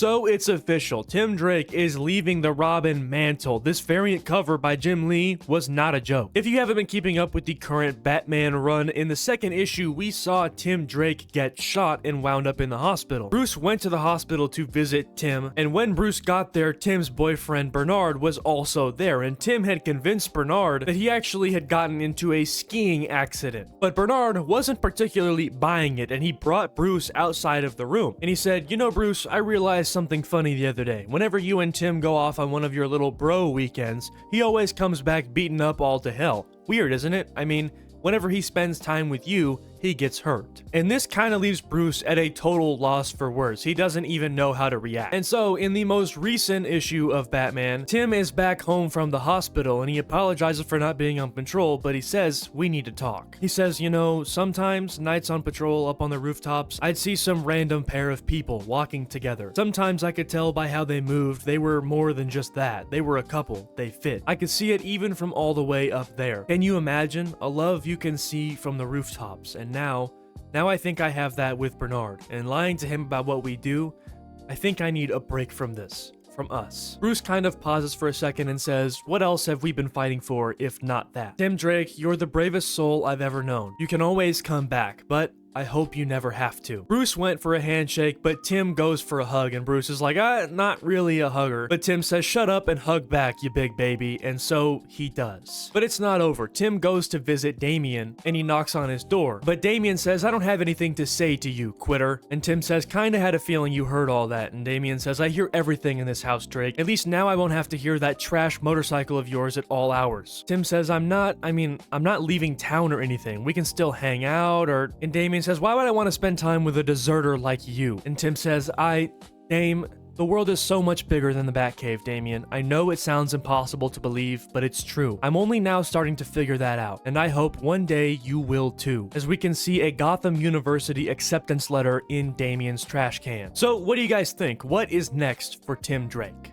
So it's official, Tim Drake is leaving the Robin mantle. This variant cover by Jim Lee was not a joke. If you haven't been keeping up with the current Batman run, in the second issue, we saw Tim Drake get shot and wound up in the hospital. Bruce went to the hospital to visit Tim, and when Bruce got there, Tim's boyfriend Bernard was also there, and Tim had convinced Bernard that he actually had gotten into a skiing accident. But Bernard wasn't particularly buying it, and he brought Bruce outside of the room. And he said, "You know, Bruce, I realized something funny the other day. Whenever you and Tim go off on one of your little bro weekends, he always comes back beaten up all to hell. Weird, isn't it? I mean, whenever he spends time with you, he gets hurt." And this kind of leaves Bruce at a total loss for words. He doesn't even know how to react. And so, in the most recent issue of Batman, Tim is back home from the hospital and he apologizes for not being on patrol, but he says, "We need to talk." He says, "You know, sometimes nights on patrol up on the rooftops, I'd see some random pair of people walking together. Sometimes I could tell by how they moved, they were more than just that. They were a couple. They fit. I could see it even from all the way up there. Can you imagine a love you can see from the rooftops? And now I think I have that with Bernard, and lying to him about what we do, I think I need a break from this, from us." Bruce kind of pauses for a second and says, "What else have we been fighting for if not that? Tim Drake, you're the bravest soul I've ever known. You can always come back, but I hope you never have to." Bruce went for a handshake, but Tim goes for a hug, and Bruce is like, not really a hugger. But Tim says, "Shut up and hug back, you big baby," and so he does. But it's not over. Tim goes to visit Damian, and he knocks on his door. But Damian says, "I don't have anything to say to you, quitter." And Tim says, "Kinda had a feeling you heard all that." And Damian says, "I hear everything in this house, Drake. At least now I won't have to hear that trash motorcycle of yours at all hours." Tim says, I'm not leaving town or anything. We can still hang out," and Damian says, "Why would I want to spend time with a deserter like you?" And Tim says, Dame, the world is so much bigger than the Batcave, Damian. I know it sounds impossible to believe, but it's true. I'm only now starting to figure that out, and I hope one day you will too." As we can see a Gotham University acceptance letter in Damian's trash can. So what do you guys think? What is next for Tim Drake?